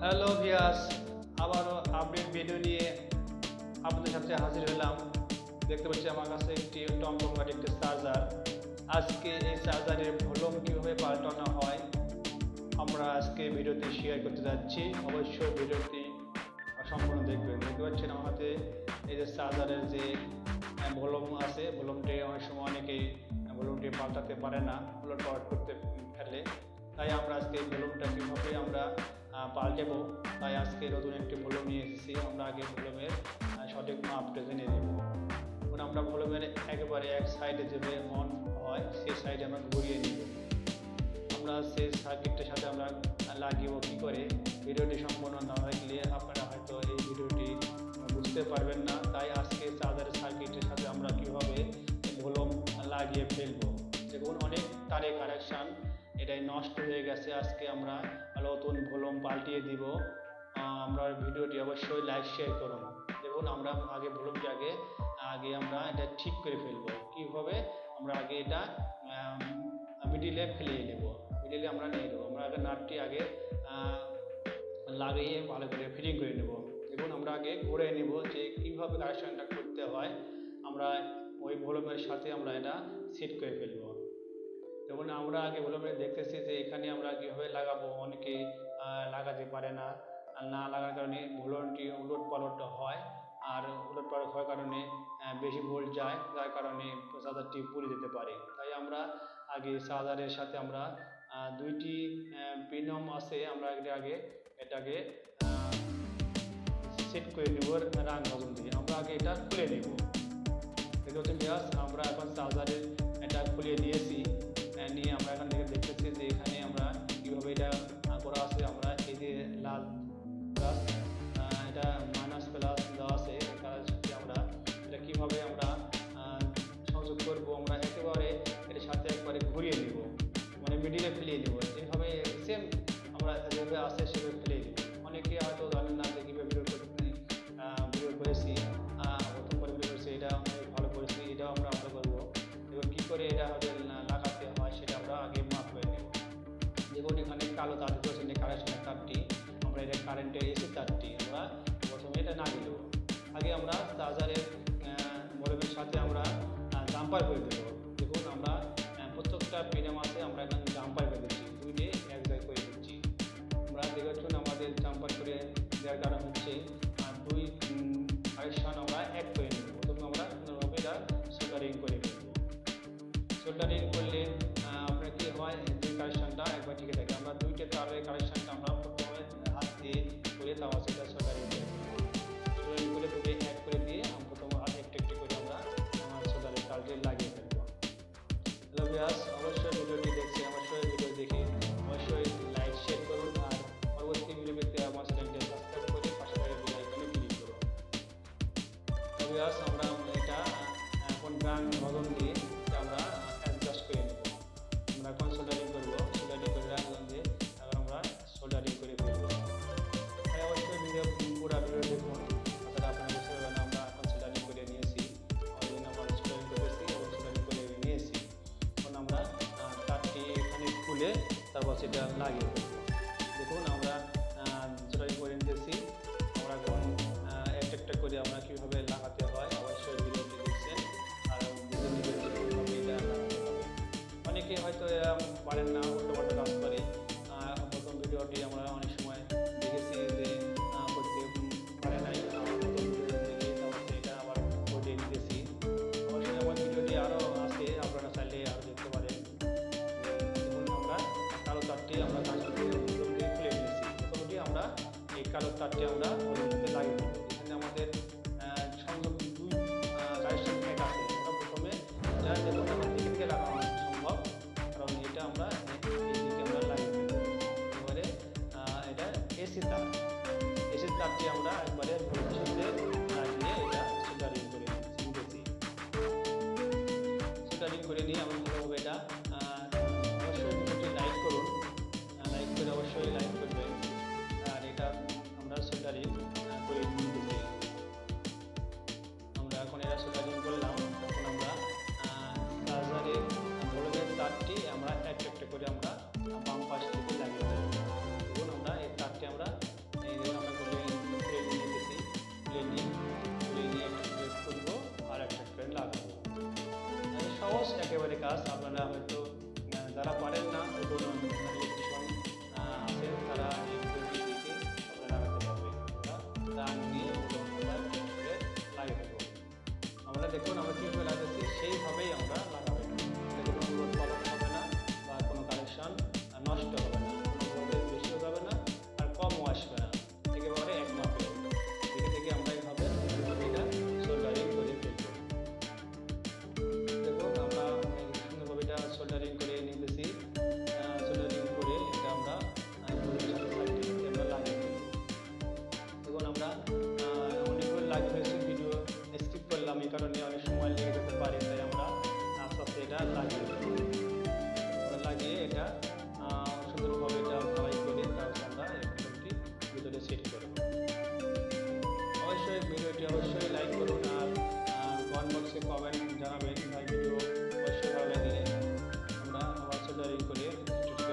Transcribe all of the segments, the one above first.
Hello viewers, আবারও update video নিয়ে আপনাদের সাথে হাজির হলাম। দেখতে পাচ্ছি আমার কাছে একটি টমটমের একটি চার্জার। আজকে এই চার্জারের ভলিউম কীভাবে পাল্টানো হয় আমরা আজকে ভিডিওতে শেয়ার করতে যাচ্ছি। অবশ্যই ভিডিওটি সম্পূর্ণ দেখবেন। দেখতে পাচ্ছেন আমার হাতে এই যে চার্জারের যে ভলিউম আছে, ভলিউমটি অনেক সময় অনেকেই ভলিউমটি পাল্টাতে পারে না, উলট পালট করতে ফেলে। তাই আমরা আজকে ভলিউমটা কীভাবে আমরা পাল্টাবো, তাই আজকে নতুন একটি ভলিউম নিয়ে এসেছি। আমরা আগে ভলিউমের সঠিক মাপটা জেনে নেব। এখন আমরা ভলিউমের একেবারে এক সাইডে যেভাবে অন হয় সেই সাইডে আমরা ঘুরিয়ে নিব। আমরা সেই সার্কিটটার সাথে আমরা লাগিয়ে কী করে, ভিডিওটি সম্পূর্ণ না দেখলে আপনারা হয়তো এই ভিডিওটি বুঝতে পারবেন না। তাই আজকে চার্জারের সার্কিটের সাথে আমরা কীভাবে ভলিউম লাগিয়ে ফেলবো। দেখুন অনেক তারে কানেকশান, এটাই নষ্ট হয়ে গেছে। আজকে আমরা নতুন ভলিউম পাল্টিয়ে দিব। আমরা ভিডিওটি অবশ্যই লাইক শেয়ার করুন। দেখুন আমরা আগে ভলিউমটি আগে আমরা এটা ঠিক করে ফেলবো। কীভাবে আমরা আগে এটা মিডিলে ফেলিয়ে নেব, মিডিলে আমরা নিয়ে নেবো। আমরা আগে নাটটি আগে লাগিয়ে ভালো করে ফিটিং করে নেব। দেখুন আমরা আগে ঘুরে নেব যে কীভাবে কানেকশানটা করতে হয়। আমরা ওই ভলিউমের সাথে আমরা এটা সেট করে ফেলবো। যেমন আমরা আগে ভলিউমে দেখতেছি যে এখানে আমরা কীভাবে লাগাবো, অনেকে লাগাতে পারে না, না লাগার কারণে ভলিউমটি উলট পালট হয়। আর উলট পালট হওয়ার কারণে বেশি ভোল্ট যায়, যার কারণে চার্জারটি পুড়ে যেতে পারে। তাই আমরা আগে চার্জারের সাথে আমরা দুইটি পিনম আছে, আমরা আগে এটাকে সেট করে নেব রাং নজল দিয়ে। আমরা আগে এটা খুলে নেব। দেখতে পাচ্ছেন ভিউয়ার্স, আমরা এখন চার্জারের এটা খুলে নিয়েছি। নিয়ে আমরা এখান থেকে দেখতেছি যে এখানে আমরা কীভাবে এটা করা আছে। আমরা এই যে লাল প্লাস এটা মাইনাস প্লাস দেওয়া আছে, তার সাথে আমরা এটা কীভাবে আমরা সংযোগ করবো, আমরা একেবারে এটার সাথে একবারে ঘুরিয়ে নেব, মানে মিডিলে ফেলিয়ে নেব। যেভাবে সেম আমরা যেভাবে আসে সেভাবে ফেলিয়ে নেব। অনেকে হয়তো জানেন না যে কীভাবে ভিডিও করেছি, প্রথম করে ভিডিও করেছি, এটা অনেক ভালো করেছি, এটাও আমরা ভালো করবো। এবার কী করে এটা হবে লাগাতে হয় সেটা আমরা আগে মাপ করে নেব। দেখুন এখানে কালো তার দিতে কানেকশনের তারটি, আমরা এটা কারেন্টের এসি তারটি আমরা প্রথমে এটা লাগিয়ে দেবো। আগে আমরা চার্জারের ভলিউমের সাথে আমরা জাম্পার করে দেবো। দেখুন আমরা প্রত্যেকটা পিনের মাঝে আমরা এখানে জাম্পার করে দিচ্ছি, দুইটি এক জায়গায় করে দিচ্ছি। আমরা দেখুন আমাদের জাম্পার করে দেওয়ার কারণ হচ্ছে দুই কানেকশন আমরা এক করে নেব। প্রথমে আমরা সুন্দরভাবে এটা সোল্ডারিং করে নেব। সোল্ডারিং করলে আপনার কী হয়, দুই কানেকশানটা একবার ঠিক থাকে। আমরা দুইটা তারের কানেকশানটা আমরা প্রথমে হাত দিয়ে করে তারপর সেটা সোল্ডারিং করে সোল্ডারিং করে দুটো এক করে দিয়ে প্রথম হাত একটু করে আমরা সোল্ডারিং তারটি লাগিয়ে ফেলবো। হ্যালো ভিউয়ার্স, অবশ্যই ভিডিওটি দেখছি, অবশ্যই ভিডিও দেখে অবশ্যই লাইক শেয়ার করুন। আর পরবর্তী ভিডিও পেতে আমার চ্যানেলটি সাবস্ক্রাইব করে পাশে থাকা বেল আইকনে ক্লিক করুন। ভিউয়ার্স আমরা এটা এখন গান বদল দিয়ে আমরা অ্যাডজাস্ট করে নেব। আমরা এখন সোল্ডারিং করবো, সোল্ডারিং করে রাখলাম দিয়ে এখন আমরা সোল্ডারিং করে ফেলবো। তাই অবশ্যই ভিডিও পুরো ভিডিও দেখুন, তাছাড়া আপনারা বুঝতে পারবেন আমরা এখন সোল্ডারিং করে নিয়েছি। ওই জন্য আমরা সোল্ডারিং করেছি এবং সোল্ডারিং করে নিয়েছি। এখন আমরা তারটি এখানে খুলে তারপর সেটা লাগিয়ে ফেলবো। দেখুন আমরা সোল্ডারিং করে নিতেছি। আমরা এখন একটা করে আমরা কীভাবে লাগাতে হয় অবশ্যই ভিডিওটি দেখছেন আর বুঝে নেবেন কীভাবে এটা লাগাতে হবে। অনেকে হয়তো পারেন না, উল্টোপাল্টা কাজ করে। প্রথম ভিডিওটি আমরা অনেক সময় দেখেছি যে করতে পারে নাই, প্রথম ভিডিও দেখে তারপর এটা আবার করে নিতেছি। অবশ্যই আমার ভিডিওটি আরও আছে, আপনারা চাইলে আরও দেখতে পারেন। দেখুন আমরা কালো তারটি আমরা কানেকশন দিয়ে খুলে নিয়েছি। প্রথমটি আমরা এই কালো তারটি আমরা লাগিয়ে দেবো। এখানে আমাদের সংযোগ দুই কানেকশন এক আছে। আমরা প্রথমে এটা দেখুন আমার দিকে থেকে লাগানো সম্ভব, কারণ এটা আমরা এই দিকে আমরা লাগিয়ে দেবো। এবারে এটা এসি তারটি আমরা একবারে ভোল্টের সাথে লাগিয়ে এটা সোল্ডারিং করে নিতেছি। সোল্ডারিং করে নিয়ে আমরা কীভাবে এটা অবশ্যই ভিডিওটি লাইক করুন, লাইক করে অবশ্যই লাইক করবেন। আর এটা আমরা সোল্ডারিং করে নিতেছি। আমরা এখন এটা সোল্ডারিং করলাম। এখন আমরা চার্জারের ভলিউমের তারটি আমরা একটা করে আমরা বাম পাশ থেকে লাগিয়ে দেবো। দেখুন আমরা এই তারটি আমরা কাজ আপনারা হয়তো যারা পারেন না ইলেকট্রিশিয়ান আছেন তারা এই ভিডিওটি দেখে আপনারা লাগাতে পারবেন। আমরা রান দিয়ে লাগিয়ে দেবো। আমরা দেখুন আমরা কীভাবে লাগাচ্ছি সেইভাবেই আমরা লাগাবেন। এতে কোনো রোদ পালন হবে না বা কোনো কানেকশন নষ্ট হবে না, কোনো ভোল্টেজ বেশিও যাবে না আর কমও আসবে না, একেবারে এক মাপে দেখে দেখে আমরা এইভাবে এটা সোল্ডারিং করে ফেলবো। দেখুন আমরা সুন্দরভাবে এটা সোল্ডারিং করে নিতেছি। সোল্ডারিং করে এটা আমরা আমরা লাগিয়ে দেবো। দেখুন আমরা অনেকগুলো লাগিয়ে ফেলেছি, ভিডিও স্কিপ করলাম এই কারণে অনেক সময় লেগে যেতে পারে, তাই আমরা আস্তে আস্তে এটা লাগিয়ে দেবো। লাগিয়ে এটা সুন্দরভাবে এটা ঢালাই করে তারপর আমরা এই ভিডিওটি ভিতরে সেট করব। অবশ্যই ভিডিওটি অবশ্যই লাইক করুন আর কমেন্ট বক্সে কমেন্ট জানাবেন ভাই ভিডিও অবশ্যই ভালো লাগলে। আমরা আবার সোল্ডারিং করে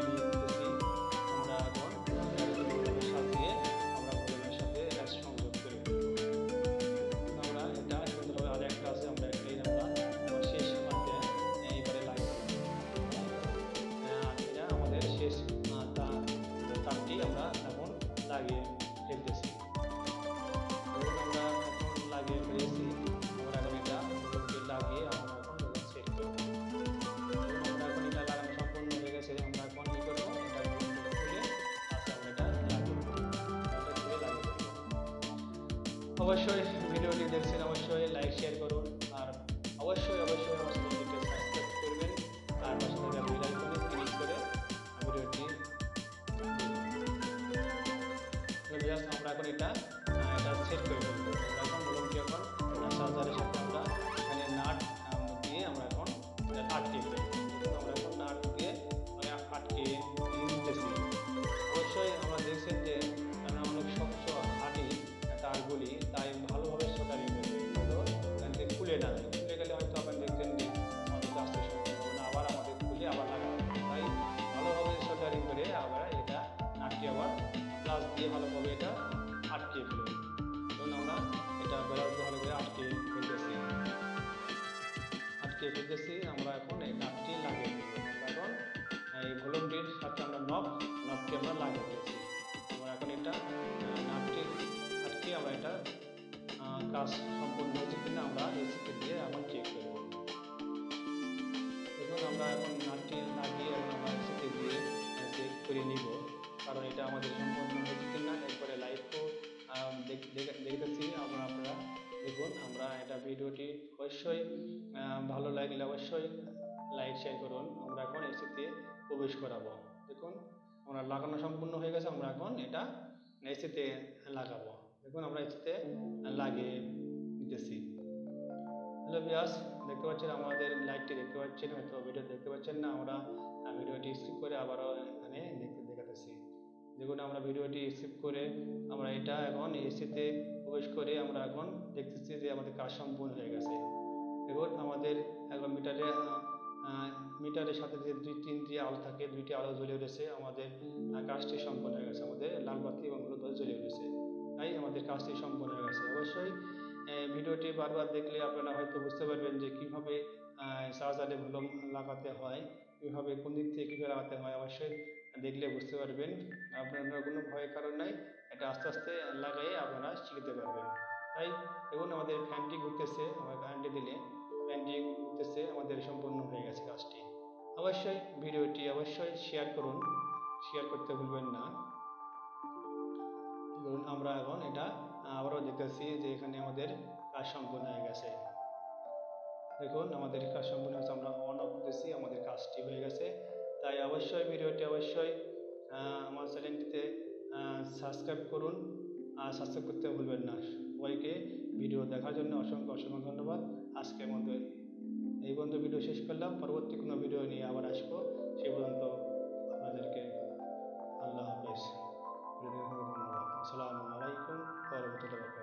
নিতেছি। আমরা এখন সাজিয়ে আমরা ভলিউমের সাথে সংযোগ করে আমরা এটা সুন্দরভাবে আর একটা আছে আমরা একটাই আমরা শেষ প্রান্তে এইবারে লাগিয়ে এটা আমাদের শেষ তারটি আমরা এখন লাগিয়ে ফেলতেছি। আমরা এখন লাগিয়ে ফেলেছি, আমরা এখন এটা লাগিয়ে আমরা এখন সেট করব। আমরা এখন এটা লাগানো সম্পূর্ণ হয়ে গেছে, আমরা এখন কি করবো এটা খুলে আমরা এটা লাগিয়ে দেবো। অবশ্যই ভিডিওটি দেখছেন অবশ্যই লাইক শেয়ার করুন আর অবশ্যই আমার চ্যানেলটিকে সাবস্ক্রাইব করবেন আর পাশে থাকা বেল আইকনে ক্লিক করে ভিডিওটি আমরা এখন এটা সেট করে ফেলবো। এখন বলুনটি এখন চার্জারের সাথে আমরা এখানে নাট দিয়ে আমরা এখন আটকে ফেলবো। আমরা এখন নাট দিয়ে আটকে নিতেছি। অবশ্যই আমরা দেখছেন যে অনেক শক্ত হাঁটি তারগুলি, তাই ভালোভাবে সোল্ডারিং করবে, এখান থেকে খুলে না যায়। খুলে গেলে হয়তো আপনারা দেখছেন যে আমাদের কাজটা সম্পূর্ণ হবে না, আবার আমাদের খুলে আবার লাগাতে হবে। তাই ভালোভাবে সোল্ডারিং করে আবার এটা নাটকে আবার প্লাস দিয়ে ভালোভাবে এটা আটকে ফেলবে। ধরুন আমরা এটা ব্লাউজ দিয়ে ভালো করে আটকে ফেলতেছি। আমরা এখন এই নাটটি লাগিয়ে ফেলবো। এখন এই ভলিউমটির সাথে আমরা নবকে আমরা লাগিয়ে ফেলছি। আমরা এখন এটা নাটটি আটকে আমরা এটা কাজ সম্পূর্ণ হয়েছে কিনা আমরা এসিকে দিয়ে এখন চেক করব। দেখুন আমরা এখন নাটটি লাগিয়ে এখন আমরা এসিকে দিয়ে চেক করে নিব, কারণ এটা আমাদের সম্পূর্ণ হয়েছে কিনা একবারে লাইভও দেখতেছি। আপনারা দেখুন আমরা এটা ভিডিওটি অবশ্যই ভালো লাগলে অবশ্যই লাইক শেয়ার করুন। আমরা এখন এসিতে প্রবেশ করাবো। দেখুন আমরা লাগানো সম্পূর্ণ হয়ে গেছে, আমরা এখন এটা এসিতে লাগাবো। দেখুন আমরা এসিতে লাগিয়ে দিতেছি। হ্যালো ভিউয়ার্স, দেখতে পাচ্ছেন আমাদের লাইটটি দেখতে পাচ্ছেন, হয়তো ভিডিও দেখতে পাচ্ছেন না। আমরা ভিডিওটি স্কিপ করে আবারও এখানে দেখাতেছি। দেখুন আমরা ভিডিওটি স্কিপ করে আমরা এটা এখন এসিতে প্রবেশ করে আমরা এখন দেখতেছি যে আমাদের কাজ সম্পূর্ণ হয়ে গেছে। দেখুন আমাদের এখন মিটারের সাথে যে তিনটি আলো থাকে, দুইটি আলো জ্বলে উঠেছে, আমাদের কাজটি সম্পূর্ণ হয়ে গেছে। আমাদের লাল বাতি এবং হলুদ বাতি জ্বলে উঠেছে, তাই আমাদের কাজটি সম্পূর্ণ হয়ে গেছে। অবশ্যই ভিডিওটি বারবার দেখলে আপনারা হয়তো বুঝতে পারবেন যে কীভাবে চার্জারে ভলিউম লাগাতে হয়, কীভাবে কোন দিক থেকে কীভাবে লাগাতে হয়। অবশ্যই দেখলে বুঝতে পারবেন। আপনারা কোনো ভয়ের কারণ নাই, এটা আস্তে আস্তে লাগাইয়ে আপনারা শিখতে পারবেন। তাই দেখুন আমাদের ফ্যানটি ঘুরতেছে, আমরা কারেন্টে দিলে ফ্যানটি ঘুরতেছে, আমাদের সম্পূর্ণ হয়ে গেছে কাজটি। অবশ্যই ভিডিওটি অবশ্যই শেয়ার করুন, শেয়ার করতে ভুলবেন না। ধরুন আমরা এখন এটা আবারও দেখতেছি যে এখানে আমাদের কাজ সম্পূর্ণ হয়ে গেছে। দেখুন আমাদের কাজ সম্পূর্ণ হয়েছে, আমরা অন অফ করতেছি, আমাদের কাজটি হয়ে গেছে। তাই অবশ্যই ভিডিওটি অবশ্যই আমার চ্যানেলটিতে সাবস্ক্রাইব করুন আর সাবস্ক্রাইব করতে ভুলবেন না। সবাইকে ভিডিও দেখার জন্য অসংখ্য ধন্যবাদ। আজকের মতো এই পর্যন্ত ভিডিও শেষ করলাম। পরবর্তী কোনো ভিডিও নিয়ে আবার আসবো। সেই পর্যন্ত আপনাদেরকে আল্লাহ হাফেজ। ধন্যবাদ। আসসালামু আলাইকুম ওয়া রাহমাতুল্লাহি ওয়া বারাকাতুহু।